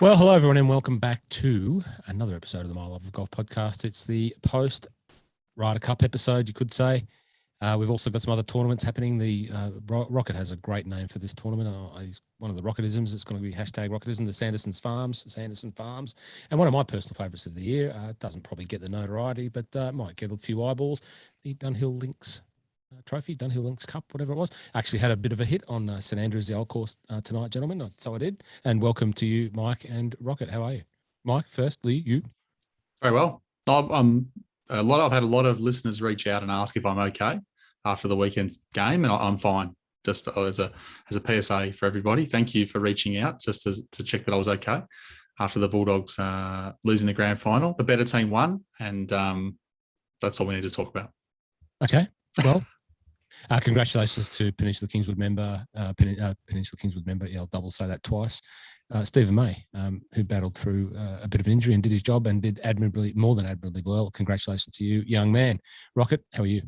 Well, hello everyone and welcome back to another episode of the M.L.O.G Golf Podcast. It's the post-Ryder Cup episode, you could say. We've also got some other tournaments happening. The Rocket has a great name for this tournament. He's one of the Rocketisms. It's going to be #Rocketism, the Sanderson Farms. And one of my personal favourites of the year. Doesn't probably get the notoriety, but might get a few eyeballs. The Dunhill Links Trophy, Dunhill Links Cup, whatever it was. Actually had a bit of a hit on St Andrews, the old course tonight, gentlemen. So I did. And welcome to you, Mike and Rocket. How are you? Mike, firstly, you. Very well. I've had a lot of listeners reach out and ask if I'm okay after the weekend's game, and I'm fine. Just as a PSA for everybody, thank you for reaching out just to check that I was okay after the Bulldogs losing the grand final. The better team won, and that's all we need to talk about. Okay. Well. Congratulations to Peninsula Kingswood member, yeah, I'll double say that twice, Stephen May, who battled through a bit of an injury and did his job and did more than admirably well. Congratulations to you, young man. Rocket, how are you?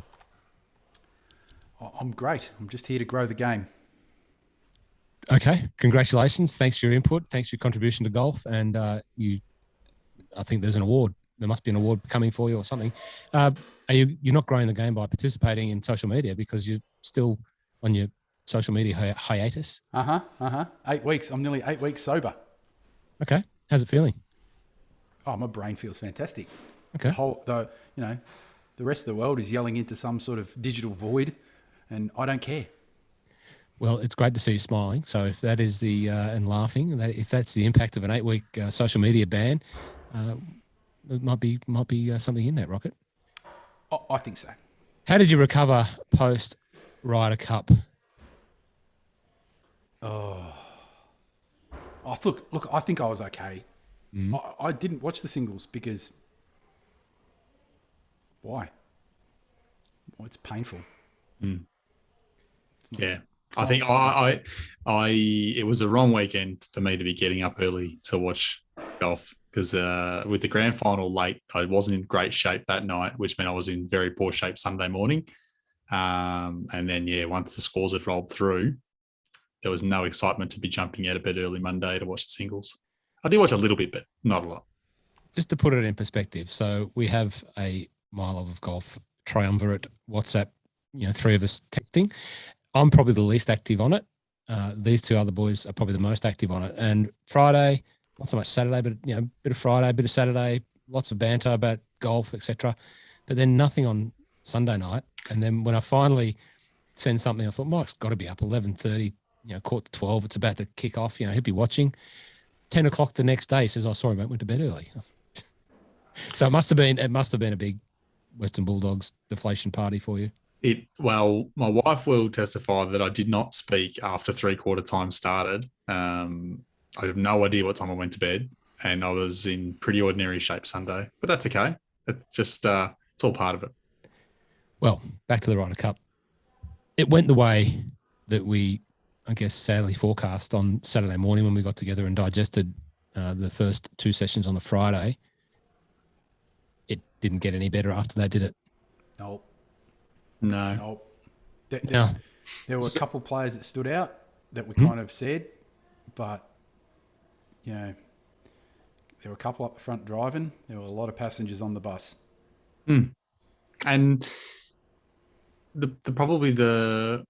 I'm great. I'm just here to grow the game. Okay, congratulations. Thanks for your input. Thanks for your contribution to golf. And I think there's an award. There must be an award coming for you or something. You're not growing the game by participating in social media because you're still on your social media hiatus? 8 weeks. I'm nearly 8 weeks sober. Okay. How's it feeling? Oh, my brain feels fantastic. Okay. The rest of the world is yelling into some sort of digital void, and I don't care. Well, it's great to see you smiling. So if that is and laughing, if that's the impact of an 8-week social media ban, it might be something in that, Rocket. I think so. How did you recover post Ryder Cup? Look, I think I was okay. I didn't watch the singles because why? Well, it's painful. Yeah. I think it was the wrong weekend for me to be getting up early to watch golf. Because with the grand final late, I wasn't in great shape that night, which meant I was in very poor shape Sunday morning. And then, once the scores had rolled through, there was no excitement to be jumping out of bed early Monday to watch the singles. I did watch a little bit, but not a lot. Just to put it in perspective, so we have a M.L.O.G Golf triumvirate WhatsApp, 3 of us texting. I'm probably the least active on it. These 2 other boys are probably the most active on it. And Friday, not so much Saturday, but a bit of Friday, a bit of Saturday, lots of banter about golf, etc. But then nothing on Sunday night. And then when I finally send something, I thought Mike's got to be up 11:30, 11:45. It's about to kick off. He'd be watching. 10 o'clock the next day, he says, "Oh, sorry, mate, went to bed early." So it must have been a big Western Bulldogs deflation party for you. Well, my wife will testify that I did not speak after 3/4 time started. I have no idea what time I went to bed, and I was in pretty ordinary shape Sunday, but that's okay. It's just, it's all part of it. Well, back to the Ryder Cup. It went the way that we, I guess, sadly forecast on Saturday morning when we got together and digested the first 2 sessions on the Friday. It didn't get any better after that, did it? Nope. No. There were a couple of players that stood out that we kind of said, but there were a couple up the front driving. There were a lot of passengers on the bus. And probably the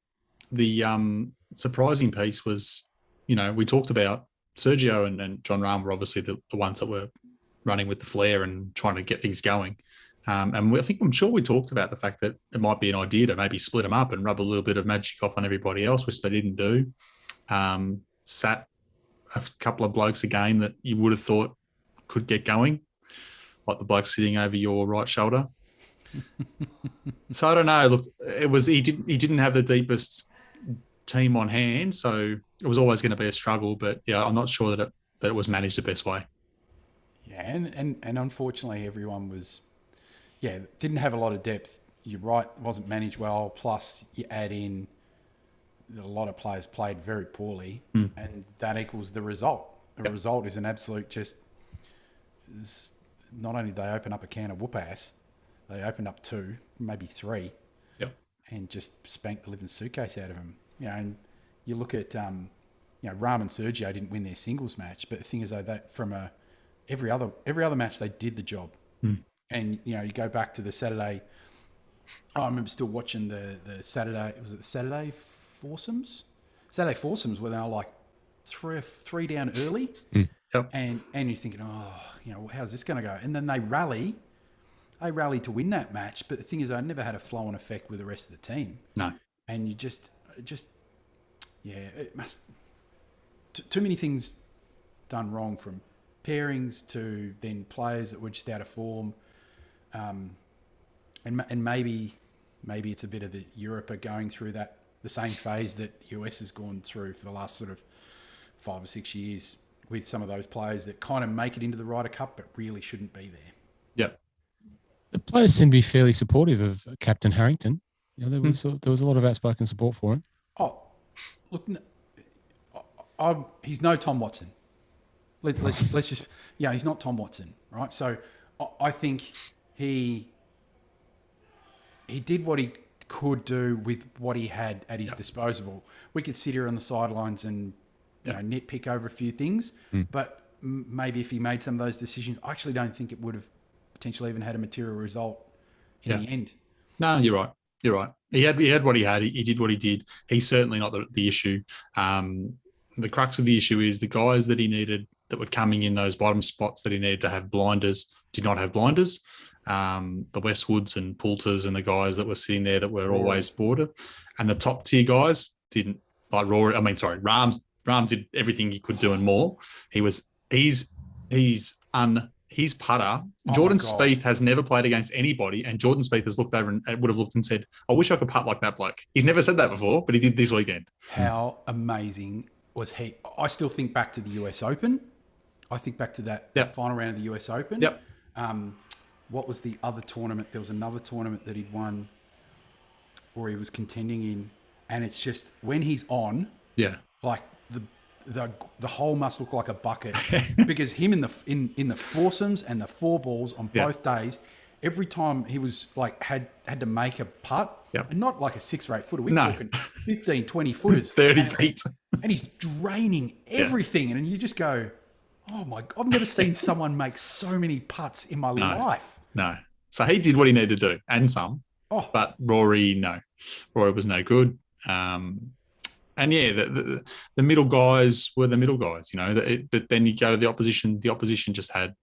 surprising piece was, we talked about Sergio and John Rahm were obviously the ones that were running with the flair and trying to get things going. I'm sure we talked about the fact that it might be an idea to maybe split them up and rub a little bit of magic off on everybody else, which they didn't do. Sat a couple of blokes again that you would have thought could get going, like the bloke sitting over your right shoulder. So I don't know. Look, he didn't have the deepest team on hand, so it was always going to be a struggle. But I'm not sure that it was managed the best way. and unfortunately everyone was, didn't have a lot of depth. You're right, wasn't managed well. Plus, you add in a lot of players played very poorly, and that equals the result. The result is an absolute not only did they open up a can of whoop ass, they opened up 2, maybe 3, and just spanked the living suitcase out of them. And you look at, Ram and Sergio didn't win their singles match, but the thing is though, that from every other match they did the job. And you go back to the Saturday. I remember still watching the Saturday. Was it the Saturday foursomes? Saturday foursomes where they were like three down early, and you're thinking, how's this going to go? And then they rally to win that match. But the thing is, I never had a flow-on effect with the rest of the team. No, and you just it must too many things done wrong, from pairings to then players that were just out of form. And maybe it's a bit of the Europe are going through the same phase that the US has gone through for the last sort of 5 or 6 years, with some of those players that kind of make it into the Ryder Cup but really shouldn't be there. Yep. The players seem to be fairly supportive of Captain Harrington. There was a lot of outspoken support for him. Oh, look, he's no Tom Watson. Let's just he's not Tom Watson, right? So I think he did what he could do with what he had at his disposal. We could sit here on the sidelines and nitpick over a few things, but maybe if he made some of those decisions, I actually don't think it would have potentially even had a material result in the end. No, you're right. You're right. He had what he had. He did what he did. He's certainly not the issue. The crux of the issue is the guys that he needed that were coming in those bottom spots that he needed to have blinders did not have blinders. The Westwoods and Poulters and the guys that were sitting there that were always border, and the top tier guys didn't, like Rory. Ram did everything he could do and more. His putter. Jordan Spieth has never played against anybody, and Jordan Spieth has looked over and would have looked and said, "I wish I could putt like that bloke." He's never said that before, but he did this weekend. How amazing was he? I still think back to the US Open. I think back to that final round of the US Open. Yep. What was the other tournament? There was another tournament that he'd won or he was contending in, and it's just when he's on, like the hole must look like a bucket because him in the foursomes and the 4 balls on both days, every time he was like had to make a putt, and not like a 6 or 8 footer. We're talking 15, 20 footers, 30 feet, and he's draining everything, and you just go, "Oh my! I've never seen someone make so many putts in my life." No. So he did what he needed to do, and some. But Rory, no. Rory was no good. And the middle guys were the middle guys, But then you go to the opposition. The opposition just had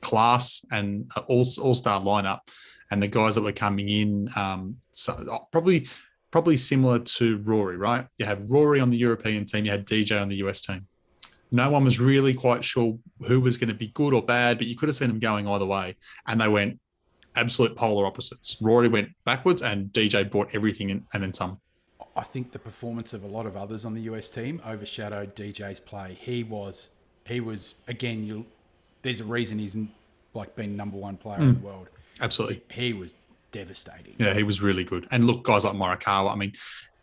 class and an all-star lineup, and the guys that were coming in, probably similar to Rory, right? You have Rory on the European team, you had DJ on the US team. No one was really quite sure who was going to be good or bad, but you could have seen them going either way. And they went absolute polar opposites. Rory went backwards and DJ brought everything in and then some. I think the performance of a lot of others on the US team overshadowed DJ's play. He was again, there's a reason he's like been number 1 player in the world. Absolutely. He was devastating. Yeah, he was really good. And look, guys like Morikawa,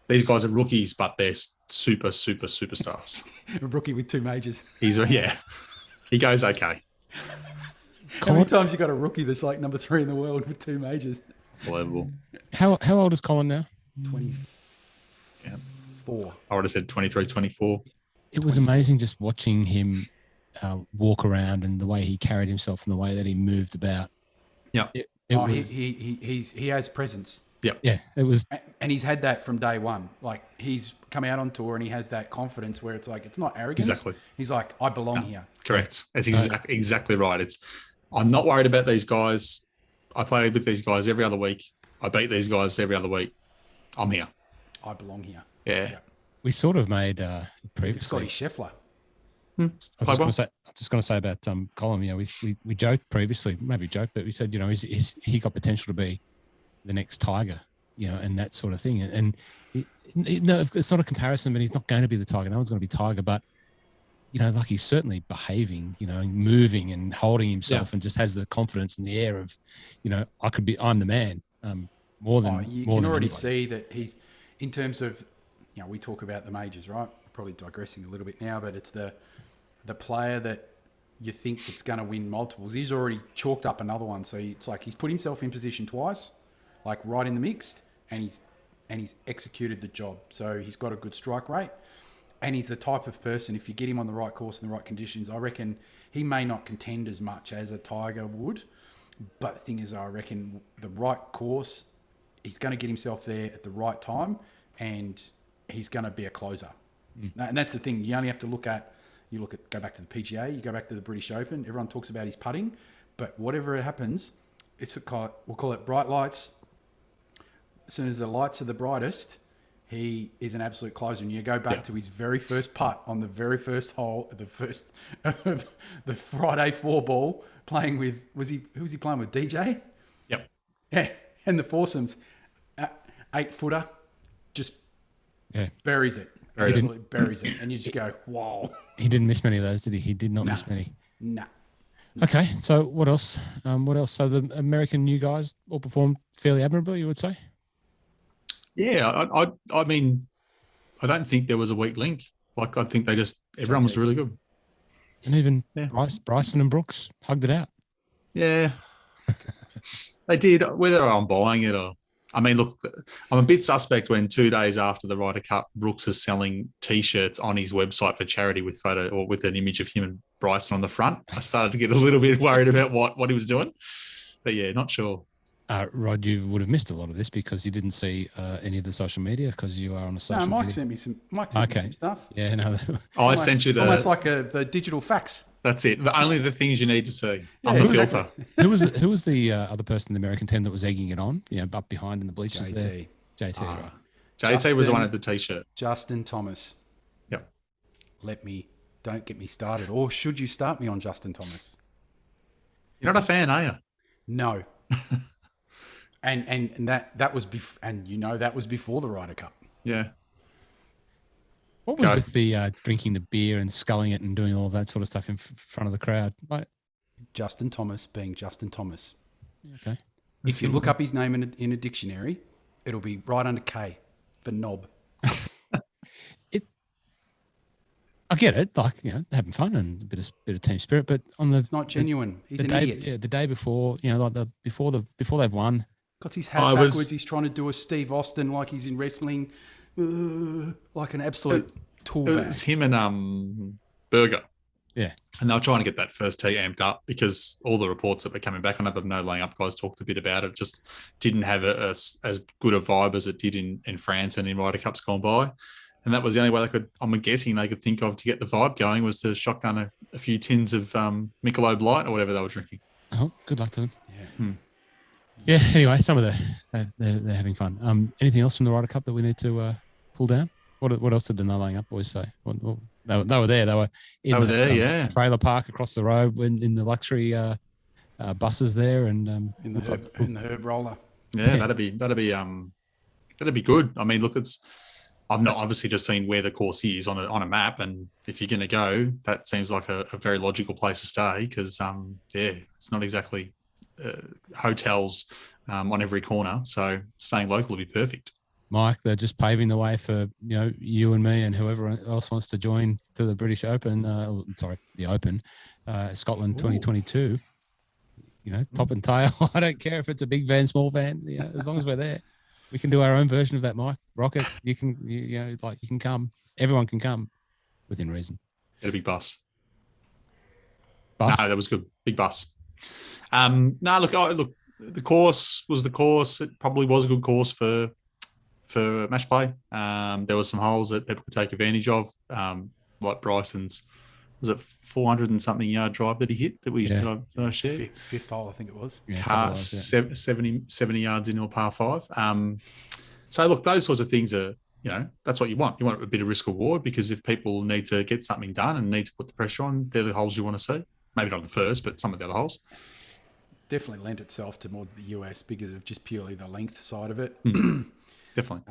these guys are rookies, but they're super, super, superstars. A rookie with 2 majors. He goes okay. How many times you got a rookie that's like number 3 in the world with 2 majors? Unbelievable. How old is Colin now? 24. I would have said 23, 24. It was amazing just watching him walk around and the way he carried himself and the way that he moved about. Yeah. He has presence. Yeah, it was, and he's had that from day one. Like he's come out on tour and he has that confidence where it's like it's not arrogance. Exactly. He's like, I belong here. Correct. That's exactly right. I'm not worried about these guys. I play with these guys every other week. I beat these guys every other week. I'm here. I belong here. Yeah. We sort of made previously. Scotty Scheffler. I was just going to say about Colin. We joked previously, maybe joked, but we said he got potential to be the next Tiger, and that sort of thing. And no, it's not a comparison, but he's not going to be the Tiger. No one's going to be Tiger. But like he's certainly behaving, moving and holding himself, and just has the confidence and the air of, I'm the man. More than you more can than already anybody. see that he's, in terms of, we talk about the majors, right? Probably digressing a little bit now, but it's the player that you think that's going to win multiples. He's already chalked up another one, so it's like he's put himself in position twice, like right in the mixed, and he's executed the job. So he's got a good strike rate, and he's the type of person, if you get him on the right course and the right conditions, I reckon he may not contend as much as a Tiger would, but the thing is, I reckon the right course, he's going to get himself there at the right time, and he's going to be a closer. And that's the thing. You only have to go back to the PGA, you go back to the British Open. Everyone talks about his putting, but whatever happens, we'll call it bright lights. As soon as the lights are the brightest, he is an absolute closer. And you go back to his very first putt on the very first hole, the Friday 4 ball, playing with, who was he playing with? DJ? Yep. Yeah. And the foursomes, 8-footer, just buries it. Absolutely buries it. And you just go, wow. He didn't miss many of those, did he? He did not miss many. Nah. Okay, so what else? So the American new guys all performed fairly admirably, you would say? Yeah, I mean, I don't think there was a weak link. Like, I think everyone was really good. And even Bryson and Brooks hugged it out. Yeah, they did. Whether I'm buying it or, I mean, look, I'm a bit suspect when 2 days after the Ryder Cup, Brooks is selling T-shirts on his website for charity with an image of him and Bryson on the front. I started to get a little bit worried about what he was doing. But yeah, not sure. Rod, you would have missed a lot of this because you didn't see any of the social media because you are on a social media. Mike sent me some stuff. Yeah, no. I sent you almost like the digital fax. That's it. Only the things you need to see on the filter. Who was the other person in the American team that was egging it on? Up behind in the bleachers there. JT, right. JT was the one at the T-shirt. Justin Thomas. Yep. Don't get me started. Or should you start me on Justin Thomas? You're not a fan, are you? No. And that was that was before the Ryder Cup. Yeah. What was with the drinking the beer and sculling it and doing all of that sort of stuff in front of the crowd? Justin Thomas being Justin Thomas. Okay. If you look up his name in a dictionary, it'll be right under K for knob. I get it, having fun and a bit of team spirit, but it's not genuine. He's an idiot. Yeah, the day before, before they've won. Got his hat backwards. He's trying to do a Steve Austin like he's in wrestling, like an absolute tool bag. It was him and Berger. Yeah. And they were trying to get that first tee amped up because all the reports that were coming back, I know the No Laying Up guys talked a bit about it, just didn't have as good a vibe as it did in France and in Ryder Cups gone by. And that was the only way I'm guessing they could think of to get the vibe going was to shotgun a few tins of M.L.O.G Light or whatever they were drinking. Oh, good luck to them. Yeah. Yeah, anyway, they're having fun. Anything else from the Ryder Cup that we need to pull down? What else did the No Laying Up boys say? Well, they were there. They were in the trailer park across the road in the luxury buses there and in the herb roller. Yeah, that'd be good. I mean, look, I've not obviously just seen where the course is on a map, and if you're going to go, that seems like a very logical place to stay because it's not exactly hotels on every corner, so staying local would be perfect. Mike, they're just paving the way for you and me and whoever else wants to join to the British Open. The Open, Scotland 2022. Top and tail. I don't care if it's a big van, small van. As long as we're there, we can do our own version of that. Mike, Rocket, you can you can come. Everyone can come within reason. Get a big bus. No, that was good. Big bus. Look, the course was the course. It probably was a good course for match play. There were some holes that people could take advantage of, like Bryson's. Was it 400 and something yard drive that he hit that we shared? Fifth hole, I think it was. Yeah, 70 yards into a par 5. So look, those sorts of things are, that's what you want. You want a bit of risk reward because if people need to get something done and need to put the pressure on, they're the holes you want to see. Maybe not the first, but some of the other holes. Definitely lent itself to more the US because of just purely the length side of it. Definitely.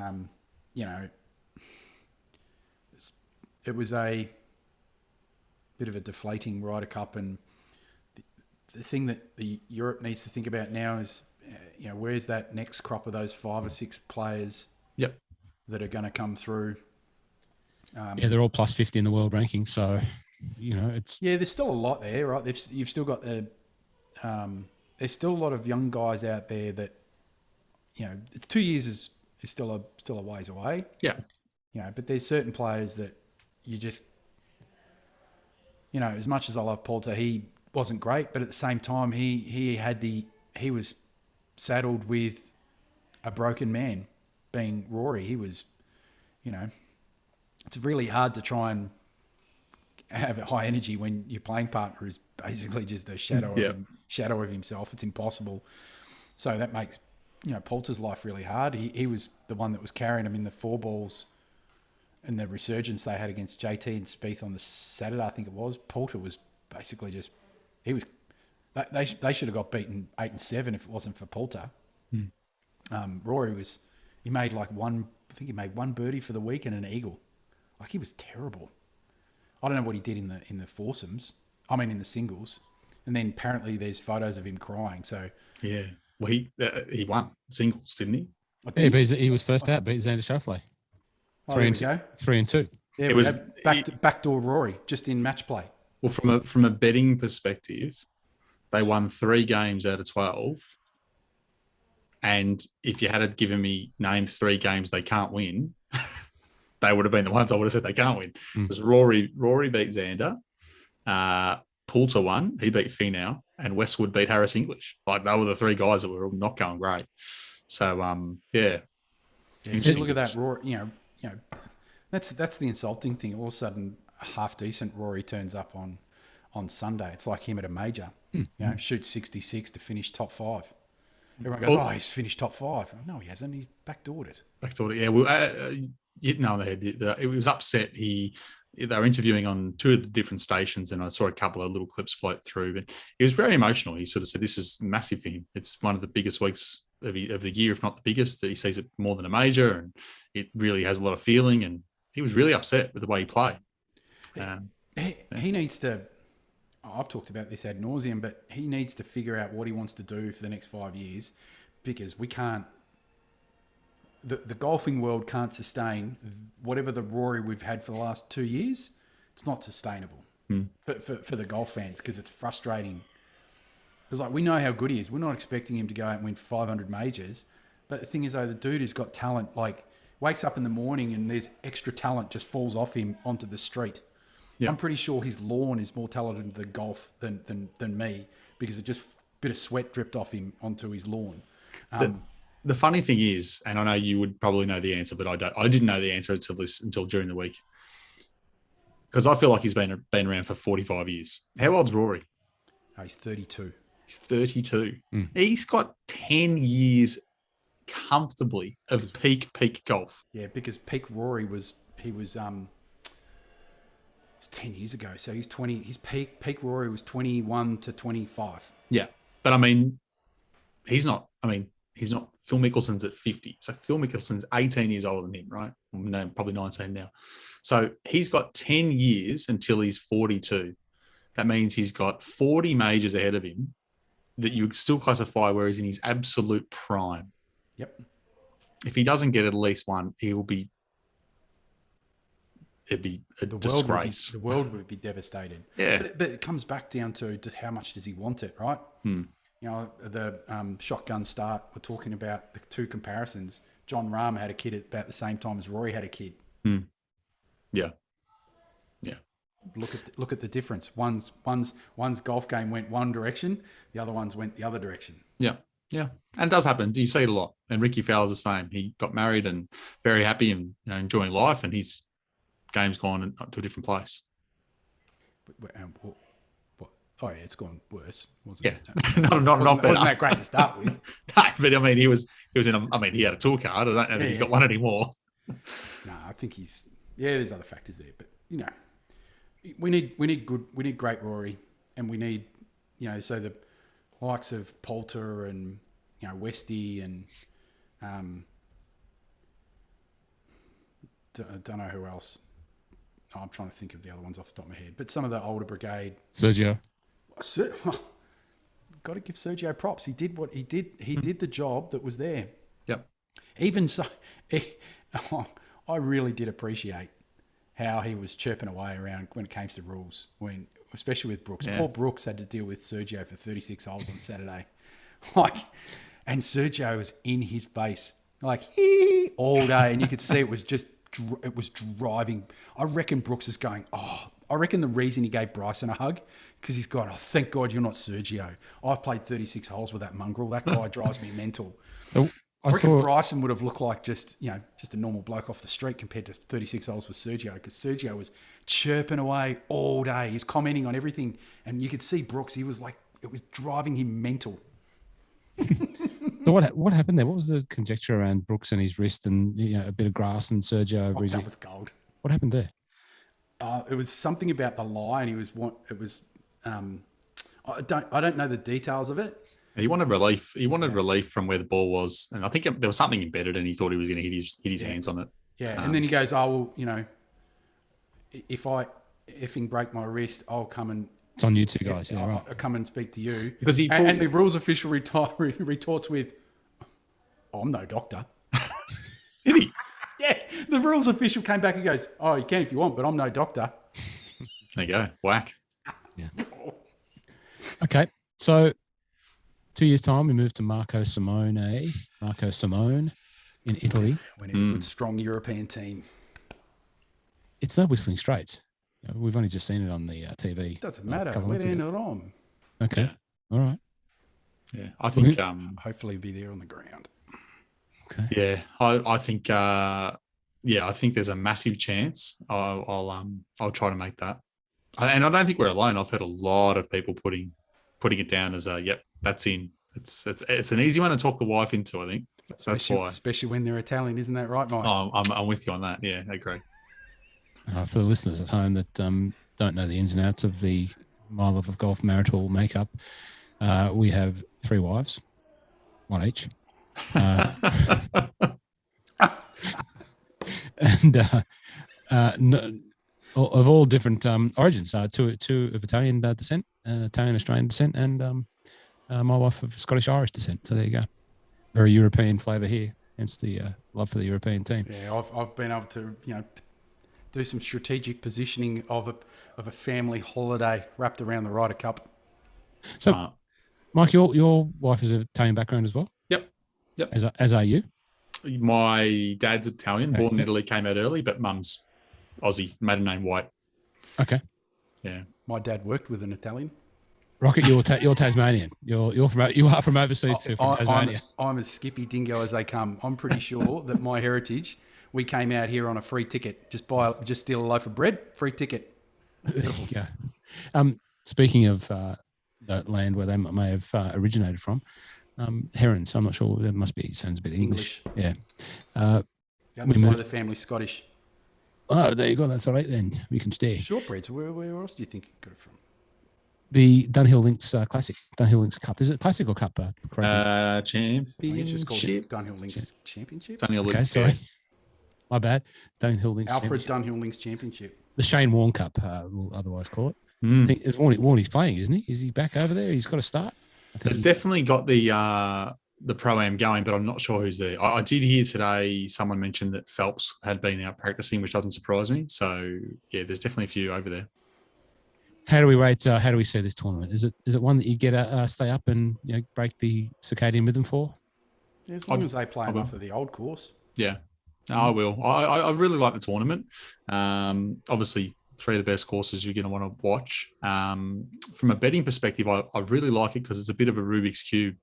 It was a bit of a deflating Ryder Cup, and the thing that the Europe needs to think about now is, where's that next crop of those 5 or 6 players Yep. that are going to come through? They're all plus 50 in the world ranking, so it's there's still a lot there, right? You've still got there's still a lot of young guys out there that 2 years is still a ways away. Yeah. But there's certain players that you just, as much as I love Poulter, he wasn't great, but at the same time, he was saddled with a broken man, being Rory. He was, it's really hard to try and have a high energy when your playing partner is basically just a shadow of himself. It's impossible. So that makes Poulter's life really hard. He was the one that was carrying him in the 4 balls and the resurgence they had against JT and Spieth on the Saturday, I think it was. Poulter was basically just they should have got beaten 8 and 7 if it wasn't for Poulter. Rory he made one birdie for the week and an eagle. Like, he was terrible. I don't know what he did in the foursomes. I mean, in the singles. And then apparently there's photos of him crying. So yeah, well, he won singles, didn't he? Yeah, but he was first out, beat Xander Schauffele. 3 and 2. Yeah, it was backdoor Rory just in match play. Well, from a betting perspective, they won 3 games out of 12. And if you had given me named 3 games they can't win, they would have been the ones I would have said they can't win. Because Rory beat Xander, Poulter won, he beat Finau, and Westwood beat Harris English. Like, they were the 3 guys that were not going great. So So look at that, Rory. That's the insulting thing. All of a sudden, a half decent Rory turns up on Sunday. It's like him at a major. Shoots 66 to finish top 5. Everyone goes, he's finished top 5. No, he hasn't. He's backdoored it. Yeah. Well, it was upset. They were interviewing on 2 of the different stations, and I saw a couple of little clips float through. But he was very emotional. He sort of said, "This is massive for him. It's one of the biggest weeks of the year, if not the biggest. He sees it more than a major, and it really has a lot of feeling." And he was really upset with the way he played. He needs to. I've talked about this ad nauseum, but he needs to figure out what he wants to do for the next 5 years, because we can't. The golfing world can't sustain whatever the Rory we've had for the last 2 years. It's not sustainable for the golf fans, because it's frustrating. Because we know how good he is. We're not expecting him to go out and win 500 majors. But the thing is, though, the dude has got talent. Like, wakes up in the morning and there's extra talent just falls off him onto the street. Yeah. I'm pretty sure his lawn is more talented than golf than me, because it just a bit of sweat dripped off him onto his lawn. The funny thing is, and I know you would probably know the answer, but I don't. I didn't know the answer until during the week, because I feel like he's been around for 45 years. How old's Rory? Oh, he's 32. He's 32. He's got 10 years comfortably of peak golf. Yeah, because peak Rory was 10 years ago. So he's 20. His peak Rory was 21 to 25. Yeah, but I mean, he's not. Phil Mickelson's at 50. So Phil Mickelson's 18 years older than him, right? No, probably 19 now. So he's got 10 years until he's 42. That means he's got 40 majors ahead of him that you would still classify where he's in his absolute prime. Yep. If he doesn't get at least one, it'd be a disgrace. The world would be devastated. Yeah. But it comes back down to how much does he want it, right? The shotgun start, we're talking about the 2 comparisons. John Rahm had a kid at about the same time as Rory had a kid. Yeah. Look at the difference. One's golf game went one direction, the other one's went the other direction. Yeah. And it does happen. You see it a lot. And Ricky Fowler's the same. He got married and very happy and enjoying life, and his game's gone to a different place. Oh, yeah, it's gone worse, wasn't it? Yeah. not better. Wasn't that great to start with? No, but I mean, he was in he had a tour card. I don't know that he's got one anymore. No, I think there's other factors there, but we need great Rory, and we need, so the likes of Poulter and, Westy and, I don't know who else. I'm trying to think of the other ones off the top of my head, but some of the older brigade. Sergio. Got to give Sergio props. He did what he did. He did the job that was there. Yep. Even so, I really did appreciate how he was chirping away around when it came to rules, especially with Brooks. Yeah. Paul Brooks had to deal with Sergio for 36 holes on Saturday. And Sergio was in his face, all day. And you could see it was driving. I reckon Brooks is going, I reckon the reason he gave Bryson a hug, because he's gone, thank God you're not Sergio. I've played 36 holes with that mongrel. That guy drives me mental. So I reckon Bryson would have looked like just a normal bloke off the street compared to 36 holes with Sergio, because Sergio was chirping away all day. He's commenting on everything. And you could see Brooks, it was driving him mental. So what happened there? What was the conjecture around Brooks and his wrist and a bit of grass and Sergio over his? That was gold. What happened there? It was something about the lie, and I don't know the details of it. He wanted relief. He wanted relief from where the ball was, and I think there was something embedded, and he thought he was going to hit his hands on it. Yeah, and then he goes, if I effing break my wrist, I'll come and. It's on you two guys. Yeah, right. I'll come and speak to you. Because and the rules official retorts with, I'm no doctor. Did he? Yeah, the rules official came back and goes, you can if you want, but I'm no doctor. There you go. Whack. Yeah. Okay, so 2 years' time, we moved to Marco Simone in Italy. When in a good, strong European team. It's no Whistling Straits. We've only just seen it on the TV. Doesn't matter. We're in it on. Okay. Yeah. All right. Yeah, I think. Hopefully, be there on the ground. Okay. Yeah, I think. I think there's a massive chance. I'll try to make that. And I don't think we're alone. I've heard a lot of people putting it down as yep, that's in. It's an easy one to talk the wife into. I think that's why. Especially when they're Italian, isn't that right, Mike? I'm with you on that. Yeah, I agree. For the listeners at home that don't know the ins and outs of the My Love of Golf marital makeup, we have 3 wives, one each. And of all different origins, two of Italian descent, Italian-Australian descent, and my wife of Scottish-Irish descent. So there you go. Very European flavour here, hence the love for the European team. Yeah, I've been able to do some strategic positioning of a family holiday wrapped around the Ryder Cup. So, Mike, your wife is of Italian background as well? Yep. As are you? My dad's Italian, born in Italy, came out early, but mum's Aussie, maiden name White. Okay. Yeah. My dad worked with an Italian. Rocket, you're Tasmanian. You are from overseas too, from Tasmania. I'm as skippy dingo as they come. I'm pretty sure that my heritage, we came out here on a free ticket. Just steal a loaf of bread, free ticket. There you go. Speaking of the land where they may have originated from, herons. I'm not sure. That sounds a bit English. Yeah. The other side of the family's Scottish. Oh, there you go. That's all right then. We can stay. Shortbreads. Where else do you think you got it from? The Dunhill Links Classic, Dunhill Links Cup. Is it Classic or Cup? Championship. It's just called Dunhill Links Championship. Dunhill Links. Okay, sorry. My bad. Dunhill Links Alfred Dunhill Links Championship. The Shane Warne Cup, we'll otherwise call it. I think it's Warney's playing, isn't he? Is he back over there? He's got to start. They've definitely got the Pro-Am going, but I'm not sure who's there. I did hear today someone mentioned that Phelps had been out practicing, which doesn't surprise me. So, yeah, there's definitely a few over there. How do we rate? How do we see this tournament? Is it one that you get stay up and break the circadian rhythm for? As long as they play enough of the old course. Yeah, I will. I really like the tournament. Obviously, 3 of the best courses you're going to want to watch. From a betting perspective, I really like it because it's a bit of a Rubik's Cube.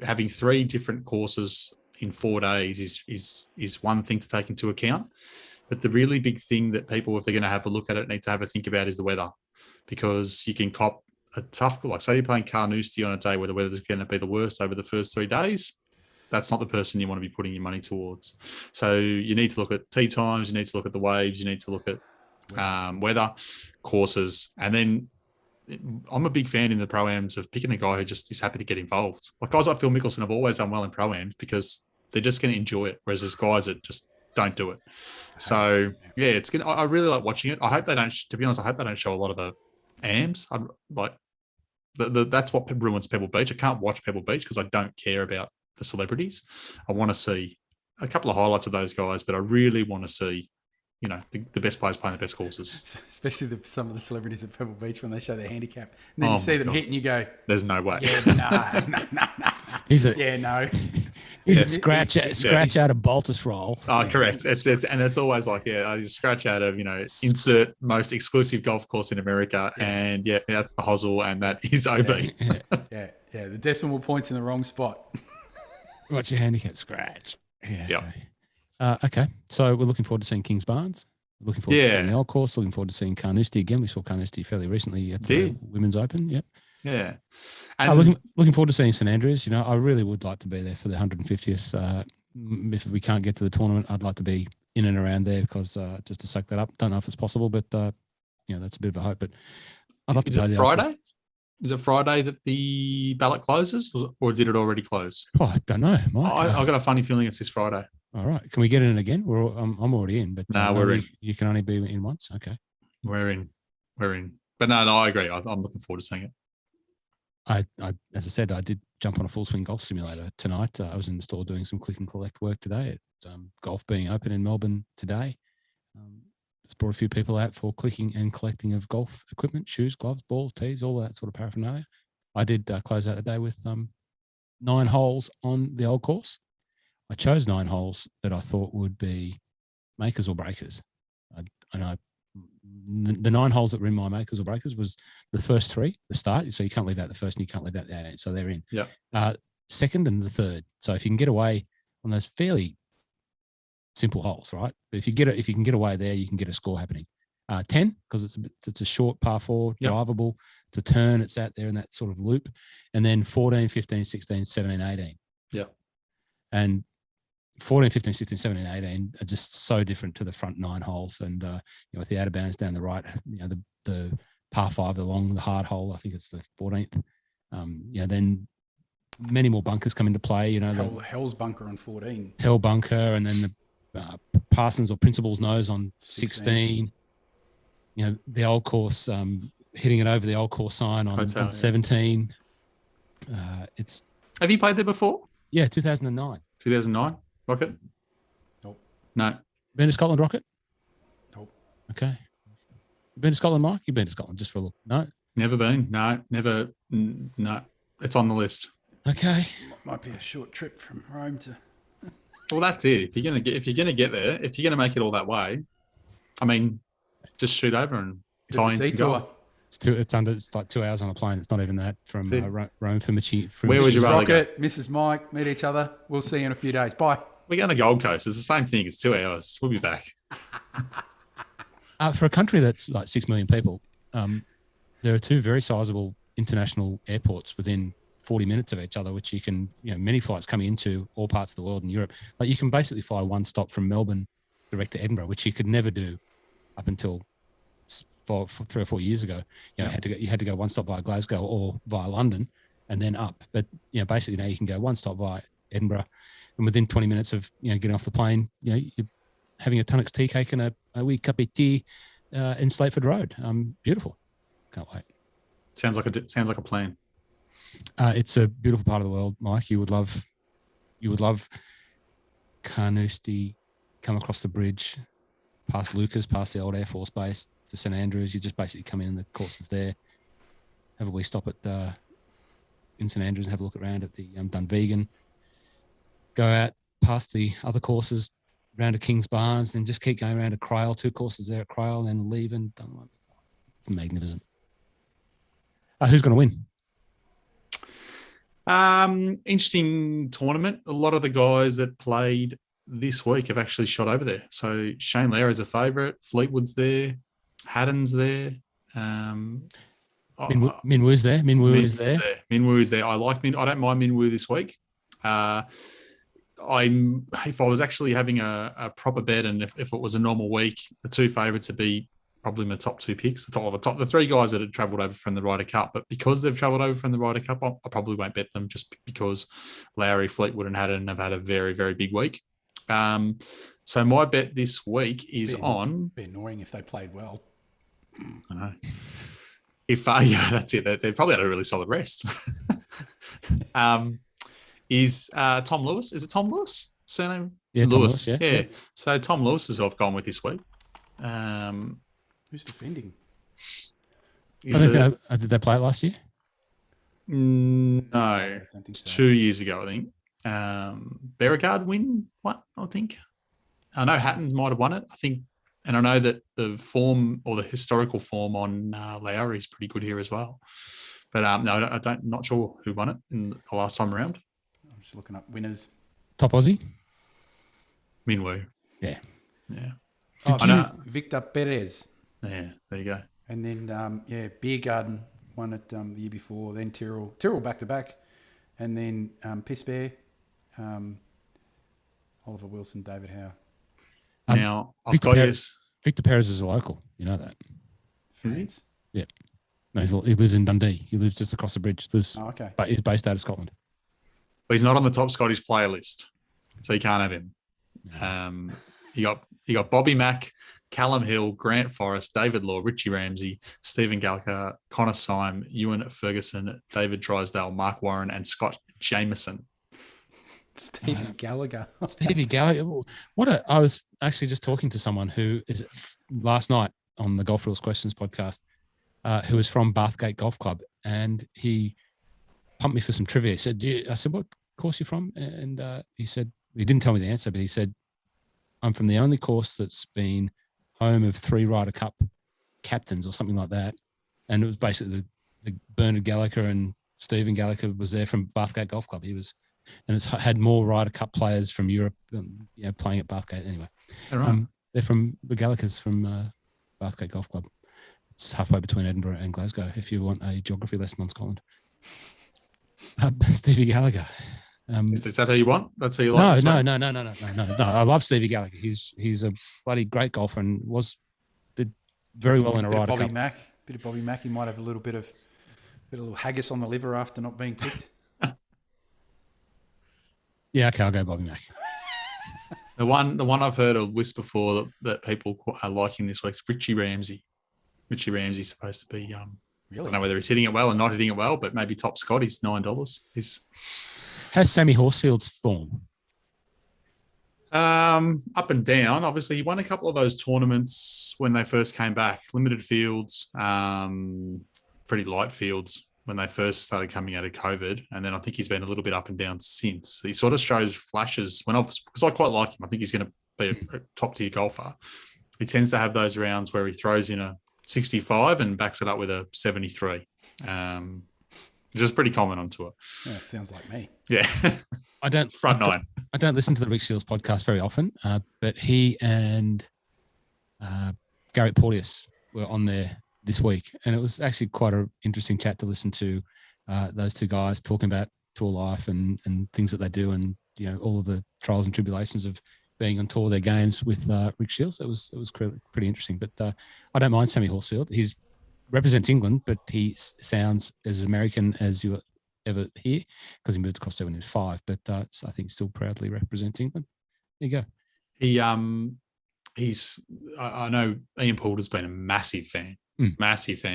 Having 3 different courses in 4 days is one thing to take into account. But the really big thing that people, if they're going to have a look at it, need to have a think about is the weather. Because you can cop a tough, like say you're playing Carnoustie on a day where the weather's going to be the worst over the first 3 days, that's not the person you want to be putting your money towards. So you need to look at tee times, you need to look at the waves, you need to look at weather, courses. And then I'm a big fan in the Pro-Ams of picking a guy who just is happy to get involved. Like guys like Phil Mickelson have always done well in Pro-Ams because they're just going to enjoy it. Whereas there's guys that just don't do it. So yeah, it's good. I really like watching it. I hope they don't. To be honest, I hope they don't show a lot of the AMs. I'm like that's what ruins Pebble Beach. I can't watch Pebble Beach because I don't care about the celebrities. I want to see a couple of highlights of those guys, but I really want to see, the best players playing the best courses. Especially some of the celebrities at Pebble Beach when they show their handicap. And then you see them hit and you go, there's no way. Yeah, no. He's a scratch out of Baltus roll. Oh, correct. It's always like, you scratch out of, insert most exclusive golf course in America. Yeah. And that's the hosel and that is OB. Yeah. The decimal point's in the wrong spot. What's your handicap? Scratch. Yeah. Okay. So we're looking forward to seeing Kings Barnes. Looking forward to seeing the old course. Looking forward to seeing Carnoustie again. We saw Carnoustie fairly recently at the Women's Open. Yep. Yeah. And looking forward to seeing St Andrews. I really would like to be there for the 150th. If we can't get to the tournament, I'd like to be in and around there because just to soak that up. Don't know if it's possible, but that's a bit of a hope. But I'd love to. Is it Friday? Is it Friday that the ballot closes, or did it already close? Oh, I don't know, Mike. I got a funny feeling it's this Friday. All right. Can we get in again? I'm already in, but no, we're in. You can only be in once. Okay. We're in. But no, I agree. I'm looking forward to seeing it. I as I said, I did jump on a full swing golf simulator tonight. I was in the store doing some click and collect work today. Golf being open in Melbourne today. Just brought a few people out for clicking and collecting of golf equipment, shoes, gloves, balls, tees, all that sort of paraphernalia. I did close out the day with 9 holes on the old course. I chose 9 holes that I thought would be makers or breakers. The 9 holes that were in my makers or breakers was the first 3, the start. So you can't leave out the first and you can't leave out the 18th. So they're in. Yeah. Second and the third. So if you can get away on those fairly simple holes, right? But if you can get away there, you can get a score happening. 10 because it's a short par 4, drivable. It's a turn. It's out there in that sort of loop. And then 14, 15, 16, 17, 18. Yeah. And 14, 15, 16, 17, 18 are just so different to the front 9 holes. And with the out of bounds down the right, the par 5, the hard hole, I think it's the 14th. Then many more bunkers come into play. Hell's bunker on 14. Hell bunker, and then the Parsons or Principal's nose on 16. The old course, hitting it over the old course sign on 17. Have you played there before? Yeah, 2009. 2009 Rocket? Nope. No. Been to Scotland, Rocket? Nope. Okay. Been to Scotland, Mike? You've been to Scotland just for a look? No. Never been. No. Never. No. It's on the list. Okay. Might be a short trip from Rome to. Well, that's it. If you're gonna get there, if you're gonna make it all that way, I mean, just shoot over and tie in some golf. It's like 2 hours on a plane. It's not even that from Rome for Michi. Where would you rather Rocket, go? Mrs. Mike, meet each other. We'll see you in a few days. Bye. We're going to Gold Coast. It's the same thing. It's 2 hours. We'll be back. For a country that's like 6 million people, there are 2 very sizable international airports within 40 minutes of each other, which you can, many flights coming into all parts of the world in Europe. Like you can basically fly one stop from Melbourne direct to Edinburgh, which you could never do up until 3 or 4 years ago. You had to go one stop via Glasgow or via London and then up. But basically now you can go one stop via Edinburgh, and within 20 minutes of getting off the plane, you're having a Tunnock's tea cake and a wee cup of tea in Slateford Road. Beautiful. Can't wait. Sounds like a plan. It's a beautiful part of the world, Mike. You would love Carnoustie, come across the bridge, past Lucas, past the old Air Force Base to St Andrews. You just basically come in and the course is there. Have a wee stop at in St Andrews and have a look around at the Dunvegan. Go out past the other courses, round to Kings Barnes, then just keep going around to Cryal. 2 courses there at Cryal, then leave and done. It's magnificent. Who's going to win? Interesting tournament. A lot of the guys that played this week have actually shot over there. So Shane Lowry's a favourite. Fleetwood's there. Haddon's there. Minwoo's there. Minwoo is there. Minwoo is there. I like Min. I don't mind Minwoo this week. If I was actually having a proper bet, and if it was a normal week, the 2 favourites would be probably my top 2 picks. The 3 guys that had travelled over from the Ryder Cup, but because they've travelled over from the Ryder Cup, I probably won't bet them just because Lowry, Fleetwood, and Haddon have had a very, very big week. So my bet this week is on. Be annoying if they played well. I know. If yeah, that's it. They probably had a really solid rest. Is Tom Lewis? Is it Tom Lewis? Surname? Yeah, Lewis. Tom Lewis, yeah. So Tom Lewis is who I've gone with this week. Who's defending? Did they play it last year? No, I don't think so. 2 years ago, I think. Beauregard win what? I think. I know Hatton might have won it. I think, and I know that the form or the historical form on Lowry is pretty good here as well. But no, I don't. Not sure who won it in the last time around. I'm just looking up winners. Top Aussie? Minwoo. Yeah. Oh, I know. Victor Perez. Yeah, there you go. And then, Beer Garden won it the year before. Then Tyrrell back to back. And then Piss Bear, Oliver Wilson, David Howe. Now, I've got Victor Perez is a local. You know that. Is he? Yeah. No, he lives in Dundee. He lives just across the bridge. Okay. But he's based out of Scotland. But he's not on the top Scottish player list, so you can't have him. You got Bobby Mack, Callum Hill, Grant Forrest, David Law, Richie Ramsey, Stephen Gallagher, Connor Syme, Ewan Ferguson, David Drysdale, Mark Warren, and Scott Jameson. Stephen Gallagher. Stevie Gallagher. I was actually just talking to someone who is last night on the Golf Rules Questions podcast, who is from Bathgate Golf Club, and he pumped me for some trivia. He said, I said, what course are you from? And he said, he didn't tell me the answer, but he said, I'm from the only course that's been home of 3 Ryder Cup captains or something like that. And it was basically the Bernard Gallagher and Stephen Gallagher was there from Bathgate Golf Club. And it's had more Ryder Cup players from Europe, playing at Bathgate anyway. Right. They're from the Gallaghers from Bathgate Golf Club. It's halfway between Edinburgh and Glasgow. If you want a geography lesson on Scotland, Stevie Gallagher. Is that who you want? That's who you like? No. I love Stevie Gallagher. He's a bloody great golfer and did very well in a Ryder Cup. Bit of Bobby Mack. He might have a little bit of haggis on the liver after not being picked. Yeah, okay, I'll go Bobby Mack. The one I've heard a list before that people are liking this week is Richie Ramsey. Richie Ramsey's supposed to be. Really? I don't know whether he's hitting it well or not hitting it well, but maybe top Scott. He's $9. How's Sammy Horsfield's form? Up and down. Obviously, he won a couple of those tournaments when they first came back. Limited fields, pretty light fields when they first started coming out of COVID. And then I think he's been a little bit up and down since. He sort of shows flashes because I quite like him. I think he's going to be a top-tier golfer. He tends to have those rounds where he throws in a 65 and backs it up with a 73. Which is pretty common on tour. Yeah, sounds like me. Yeah. I don't listen to the Rick Seals podcast very often, but he and Garrett Porteous were on there this week, and it was actually quite an interesting chat to listen to those two guys talking about tour life and things that they do, and all of the trials and tribulations of being on tour, their games with Rick Shields. It was pretty interesting. But I don't mind Sammy Horsfield. He represents England, but he sounds as American as you ever hear because he moved across there when he was 5. But so I think still proudly represents England. There you go. I know Ian Poulter's been a massive fan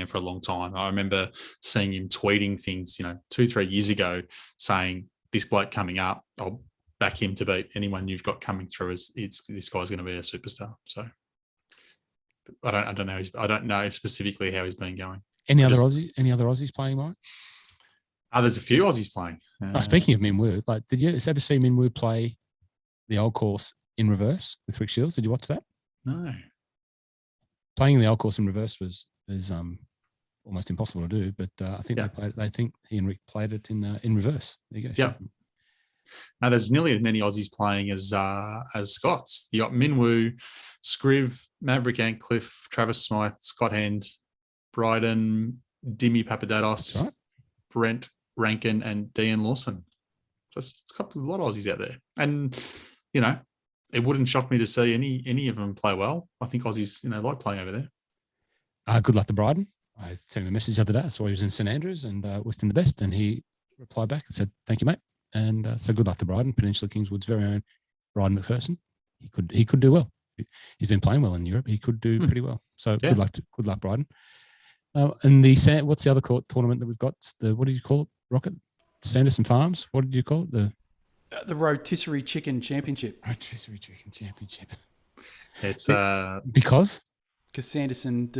for a long time. I remember seeing him tweeting things, 2-3 years ago, saying this bloke coming up, I'll back him to beat anyone you've got coming through. This guy's going to be a superstar. So I don't know. I don't know specifically how he's been going. Any other Aussies playing, Mike? There's a few Aussies playing. Speaking of Minwoo, did you ever see Minwoo play the old course in reverse with Rick Shields? Did you watch that? No. Playing the old course in reverse is almost impossible to do, but I think they think he and Rick played it in reverse. There you go. Yeah. Now there's nearly as many Aussies playing as Scots. You got Minwoo, Scriv, Maverick Antcliffe, Travis Smythe, Scott Hand, Bryden, Dimmy Papadopoulos, right. Brent Rankin, and Dean Lawson. Just a lot of Aussies out there, and it wouldn't shock me to see any of them play well. I think Aussies, like playing over there. Good luck to Bryden. I sent him a message the other day. I saw he was in St Andrews and wished him the best, and he replied back and said, "Thank you, mate." And so good luck to Bryden, Peninsula Kingswood's very own Bryden McPherson. he could do well. He's been playing well in Europe. He could do pretty well. So good luck, Bryden. And what's the other tournament that we've got? What did you call it? Rocket Sanderson Farms. What did you call it? The Rotisserie Chicken Championship. Rotisserie Chicken Championship. It's because Sanderson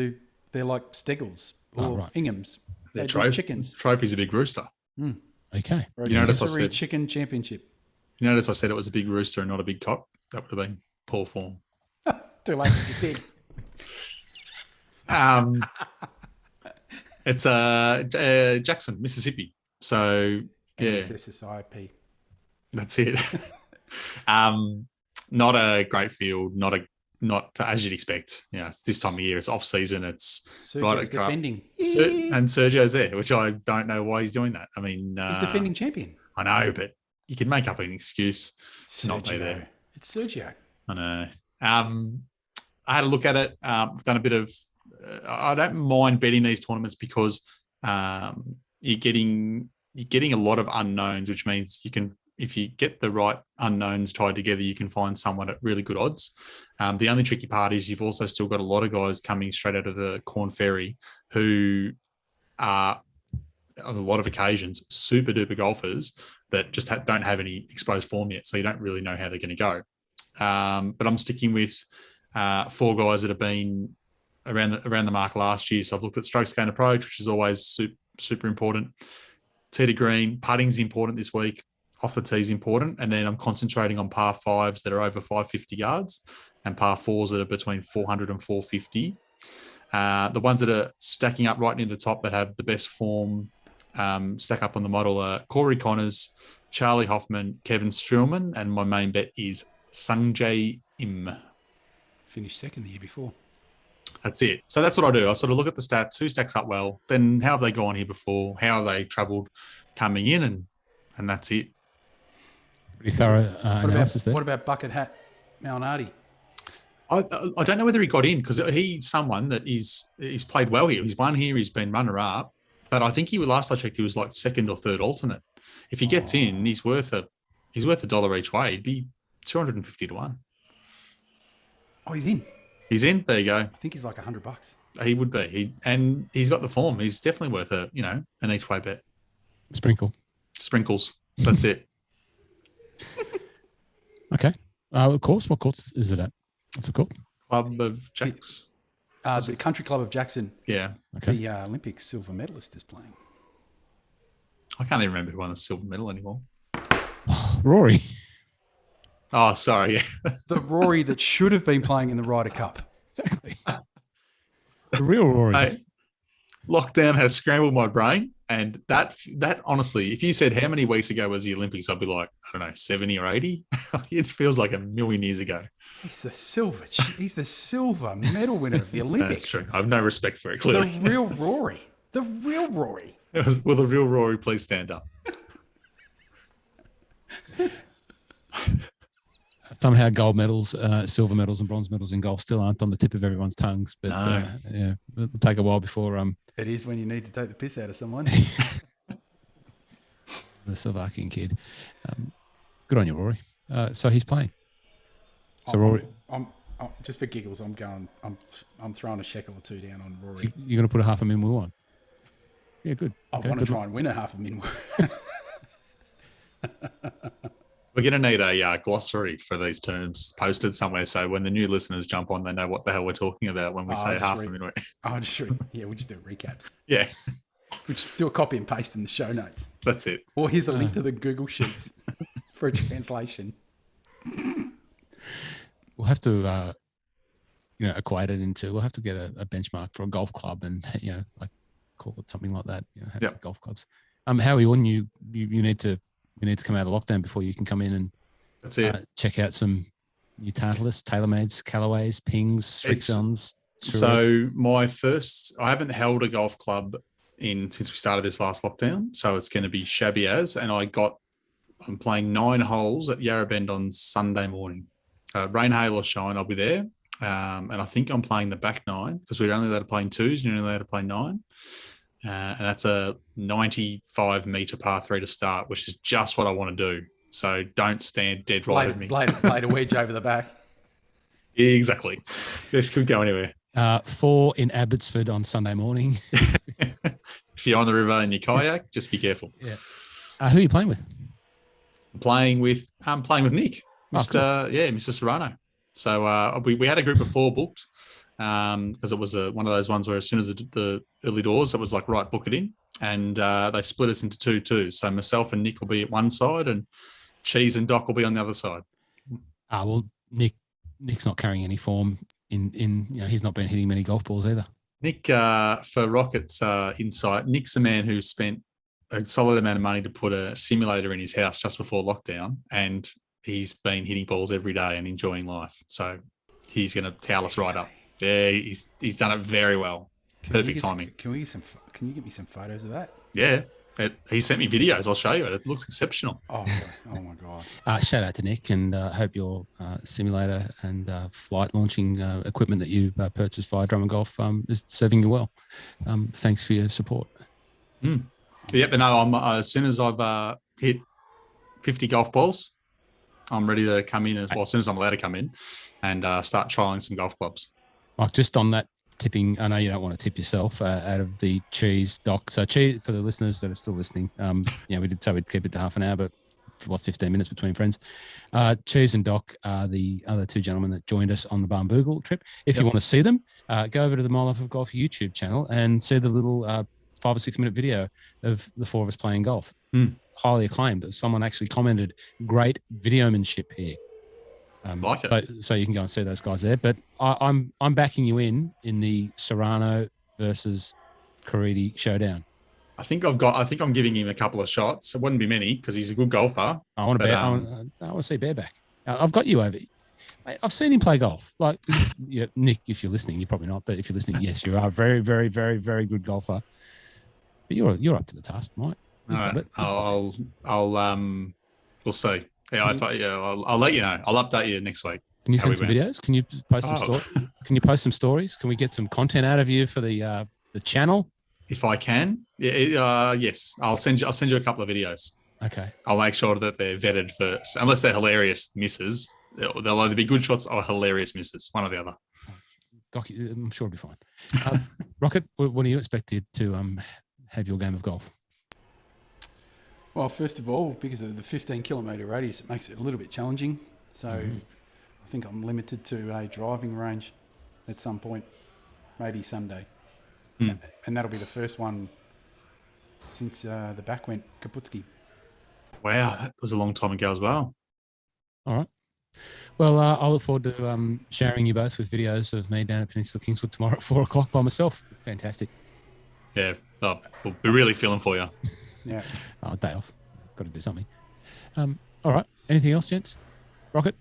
they're like Steggles or Inghams. They're chickens. Trophy's a big rooster. Okay. Rotisserie Chicken Championship. You notice I said it was a big rooster and not a big cock? That would have been poor form. Too late, you did. It's Jackson, Mississippi. So SSIP. That's it. Not a great field. Not as you'd expect. It's this time of year. It's off season. It's Sergio's defending, and Sergio's there, which I don't know why he's doing that. I mean, he's defending champion. I know, but you can make up an excuse to not be Sergio. there. It's Sergio. I know. I had a look at it. Done a bit of. I don't mind betting these tournaments because you're getting a lot of unknowns, which means you can, if you get the right unknowns tied together, you can find someone at really good odds. The only tricky part is you've also still got a lot of guys coming straight out of the Corn Ferry who are, on a lot of occasions, super duper golfers that just don't have any exposed form yet, so you don't really know how they're going to go. But I'm sticking with 4 guys that have been around the mark last year. So I've looked at strokes gained approach, which is always super important. Tee to green, putting's important this week. Off the tee is important. And then I'm concentrating on par 5s that are over 550 yards and par 4s that are between 400 and 450. The ones that are stacking up right near the top that have the best form stack up on the model are Corey Connors, Charlie Hoffman, Kevin Strillman, and my main bet is Sungjae Im. Finished second the year before. That's it. So that's what I do. I sort of look at the stats, who stacks up well, then how have they gone here before, how have they travelled coming in, and that's it. Pretty thorough analysis there. What about Bucket Hat Malnati? I don't know whether he got in because he's someone that he's played well here. He's won here. He's been runner-up. But I think last I checked, he was like second or third alternate. If he gets in, he's worth $1 each way. He'd be 250 to 1. Oh, he's in. He's in. There you go. I think he's like $100. He would be. He's got the form. He's definitely worth an each way bet. Sprinkles. That's it. Okay. What course is it at? What's it called? Club of Jacks. The Country Club of Jackson. Yeah. Okay. The Olympic silver medalist is playing. I can't even remember who won the silver medal anymore. Rory. Oh, sorry. Yeah. The Rory that should have been playing in the Ryder Cup. Exactly. The real Rory. Hey, lockdown has scrambled my brain. And that honestly, if you said how many weeks ago was the Olympics, I'd be like, I don't know, 70 or 80. It feels like a million years ago. He's the silver medal winner of the Olympics. That's true. I have no respect for it, clearly. The real Rory. Will the real Rory please stand up? Somehow gold medals, silver medals and bronze medals in golf still aren't on the tip of everyone's tongues. But no. It'll take a while before... It is when you need to take the piss out of someone. The Slovakian kid. Good on you, Rory. So he's playing. So Rory... I'm just for giggles, I'm throwing a shekel or two down on Rory. You're going to put a $500,000 woo on? Yeah, good. I want to try and win a $500,000 woo. We're going to need a glossary for these terms posted somewhere, so when the new listeners jump on, they know what the hell we're talking about when we say $500,000. I'll just read. Yeah, we'll just do recaps. Yeah. We'll just do a copy and paste in the show notes. That's it. Or here's a link to the Google Sheets for a translation. We'll have to, equate it into. We'll have to get a benchmark for a golf club, and call it something like that. Have golf clubs. Howie, when you need to come out of lockdown before you can come in and that's it. Check out some new Titleist, TaylorMades, Callaways, Pings, Strixons. So I haven't held a golf club since we started this last lockdown. So it's going to be shabby as, and I'm playing 9 holes at Yarra Bend on Sunday morning. Rain, hail or shine, I'll be there. And I think I'm playing the back 9 because we're only allowed to play in 2s and you're only allowed to play 9. And that's a 95-metre par 3 to start, which is just what I want to do. So don't stand dead right at me. Blade a wedge over the back. Exactly. This could go anywhere. 4 in Abbotsford on Sunday morning. If you're on the river in your kayak, just be careful. Yeah. Who are you playing with? I'm playing with Nick, Mr. Cool. Mr. Serrano. So we had a group of 4 booked because it was one of those ones where as soon as the early doors, it was like, right, book it in. And they split us into 2. So myself and Nick will be at one side and Cheese and Doc will be on the other side. Well, Nick's not carrying any form in he's not been hitting many golf balls either. Nick, for Rocket's insight, Nick's the man who spent a solid amount of money to put a simulator in his house just before lockdown, and he's been hitting balls every day and enjoying life. So he's going to towel us right up. Yeah, he's done it very well. Perfect timing. Can you get me some photos of that? Yeah. He sent me videos. I'll show you it. It looks exceptional. Oh my God. Shout out to Nick, and I hope your simulator and flight launching equipment that you purchased via Drum and Golf is serving you well. Thanks for your support. Yep, but no, I'm as soon as I've hit 50 golf balls, I'm ready to come in as soon as I'm allowed to come in and start trialing some golf clubs. Like just on that tipping, I know you don't want to tip yourself out of the Cheese, Doc. So Cheese, for the listeners that are still listening, we did say we'd keep it to half an hour, but it was 15 minutes between friends. Cheese and Doc are the other 2 gentlemen that joined us on the Barnbougle trip. If you want to see them, go over to the My Life of Golf YouTube channel and see the little 5 or 6 minute video of the 4 of us playing golf. Highly acclaimed. Someone actually commented, great videomanship here. Like it. So you can go and see those guys there. But I'm backing you in the Serrano versus Caridi showdown. I think I'm giving him a couple of shots. It wouldn't be many because he's a good golfer. I want to see bareback. I've got you over. I've seen him play golf. Like Nick, if you're listening, you're probably not, but if you're listening, yes, you are a very, very, very, very good golfer. But you're up to the task, Mike. All right. We'll see. Yeah, I'll let you know. I'll update you next week. Can you send some videos? Can you post some stories? Can you post some stories? Can we get some content out of you for the channel? If I can, yes, I'll send you a couple of videos. Okay. I'll make sure that they're vetted first, unless they're hilarious misses. They'll either be good shots or hilarious misses, one or the other. Doc, I'm sure it'll be fine. Rocket, when are you expected to have your game of golf? Well, first of all, because of the 15-kilometre radius, it makes it a little bit challenging. So I think I'm limited to a driving range at some point, maybe Sunday. And that'll be the first one since the back went Kaputski. Wow, that was a long time ago as well. All right. Well, I'll look forward to sharing you both with videos of me down at Peninsula Kingswood tomorrow at 4 o'clock by myself. Fantastic. Yeah, we'll be really feeling for you. Yeah. Day off. Got to do something. All right. Anything else, gents? Rocket?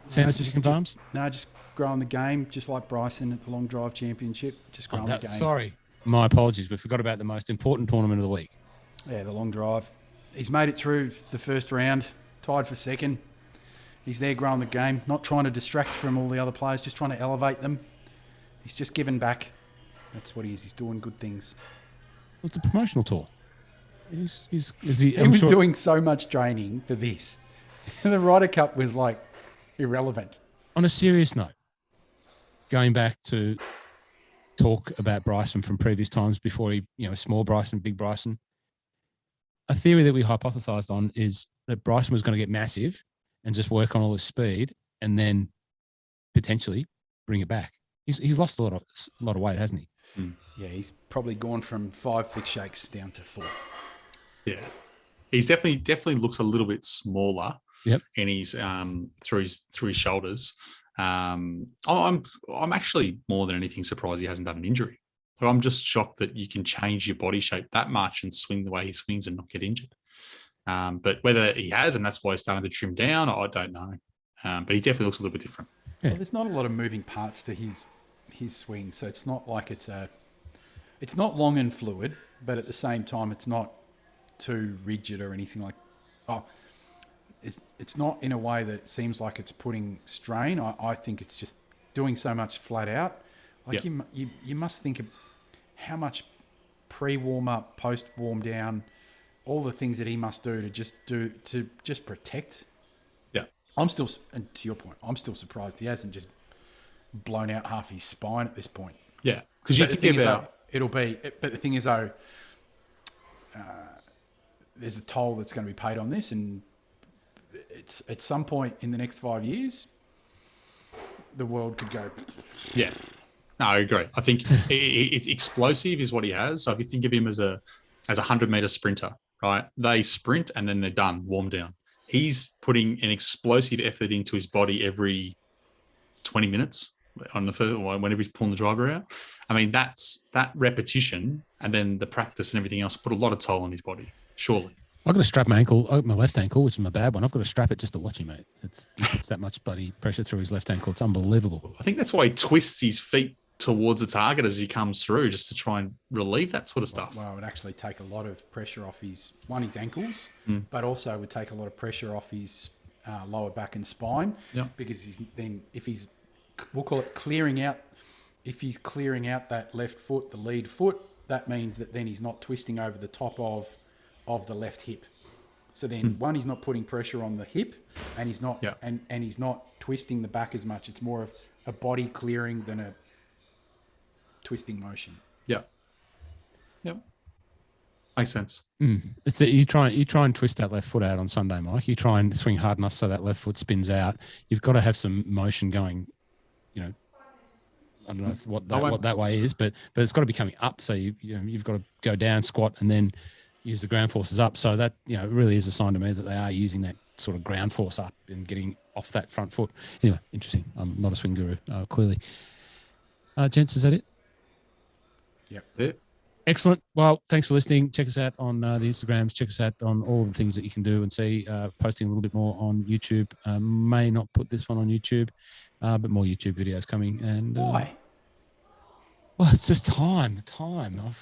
Sanders Chicken Farms? No, just growing the game, just like Bryson at the Long Drive Championship. Just growing the game. Sorry. My apologies. We forgot about the most important tournament of the week. Yeah, the Long Drive. He's made it through the first round, tied for second. He's there growing the game, not trying to distract from all the other players, just trying to elevate them. He's just giving back. That's what he is. He's doing good things. It's a promotional tour. He was doing so much training for this. The Ryder Cup was like irrelevant. On a serious note, going back to talk about Bryson from previous times before he, small Bryson, big Bryson, a theory that we hypothesized on is that Bryson was going to get massive and just work on all his speed and then potentially bring it back. He's lost a lot of weight, hasn't he? Yeah, he's probably gone from 5 thick shakes down to 4. Yeah, he's definitely looks a little bit smaller. Yep. And he's through his shoulders. I'm actually more than anything surprised he hasn't done an injury. But I'm just shocked that you can change your body shape that much and swing the way he swings and not get injured. But whether he has, and that's why he's starting to trim down, I don't know. But he definitely looks a little bit different. Yeah. Well, there's not a lot of moving parts to his swing, so it's not like it's not long and fluid, but at the same time, it's not too rigid or anything like. It's not in a way that seems like it's putting strain. I think it's just doing so much flat out. Like you must think of how much pre-warm up, post-warm down, all the things that he must do to just protect. Yeah. And to your point, I'm still surprised he hasn't just blown out half his spine at this point. Yeah, because you think about but the thing is though, there's a toll that's going to be paid on this, and it's at some point in the next 5 years, the world could go. Yeah, no, I agree. I think it's explosive is what he has. So if you think of him as a 100-meter sprinter, right? They sprint and then they're done, warm down. He's putting an explosive effort into his body every 20 minutes on the first, whenever he's pulling the driver out. I mean, that repetition and then the practice and everything else put a lot of toll on his body, surely. I've got to strap my ankle, my left ankle, which is my bad one. I've got to strap it just to watch him, mate. It's that much bloody pressure through his left ankle. It's unbelievable. I think that's why he twists his feet towards the target as he comes through, just to try and relieve that sort of stuff. Well, it would actually take a lot of pressure off his ankles, but also would take a lot of pressure off his lower back and spine. Yeah. Because we'll call it clearing out. If he's clearing out that left foot, the lead foot, that means that then he's not twisting over the top of the left hip. So then one, he's not putting pressure on the hip, and he's not and he's not twisting the back as much. It's more of a body clearing than a twisting motion. Yeah. Yep. Makes sense. It's you try and twist that left foot out on Sunday, Mike. You try and swing hard enough so that left foot spins out. You've got to have some motion going, you know. I don't know what that way is, but it's got to be coming up. So you've got to go down, squat, and then use the ground forces up. So that it really is a sign to me that they are using that sort of ground force up and getting off that front foot. Anyway, interesting. I'm not a swing guru, clearly. Gents, is that it? Yep. Yeah. Excellent. Well, thanks for listening. Check us out on the Instagrams. Check us out on all the things that you can do and see. Posting a little bit more on YouTube. May not put this one on YouTube, but more YouTube videos coming. And why? Well, it's just time.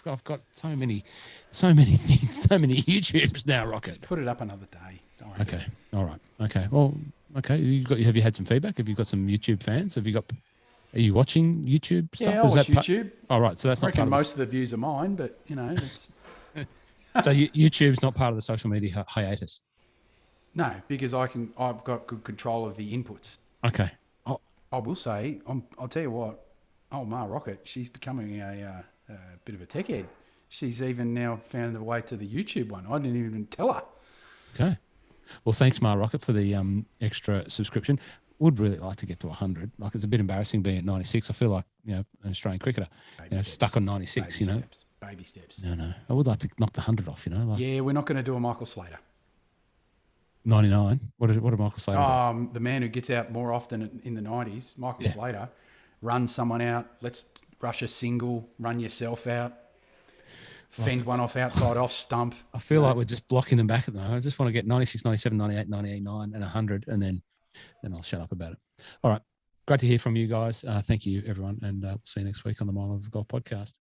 I've got so many things, so many YouTubes now, Rocket. Just put it up another day. Don't worry. Okay. All right. Okay. Well, okay. Have you had some feedback? Have you got some YouTube fans? Are you watching YouTube stuff? Yeah, I watch YouTube. All right. So that's not part of most of the views are mine, but it's So YouTube's not part of the social media hiatus. No, because I've got good control of the inputs. Okay. I will say, I'll tell you what. Oh, Ma Rocket, she's becoming a bit of a tech head. She's even now found her way to the YouTube one. I didn't even tell her. Okay. Well, thanks, Ma Rocket, for the extra subscription. Would really like to get to 100. Like, it's a bit embarrassing being at 96. I feel like, an Australian cricketer, stuck on 96, Baby steps. No. I would like to knock the 100 off, Yeah, we're not going to do a Michael Slater. 99. What did Michael Slater do? The man who gets out more often in the 90s, Michael Slater, run someone out. Let's rush a single, run yourself out, fend one off outside off stump. I feel like we're just blocking them back at the moment. I just want to get 96, 97, 98, 98, 9 and 100, and then I'll shut up about it. All right. Great to hear from you guys. Thank you, everyone. And we'll see you next week on the M.L.O.G Golf podcast.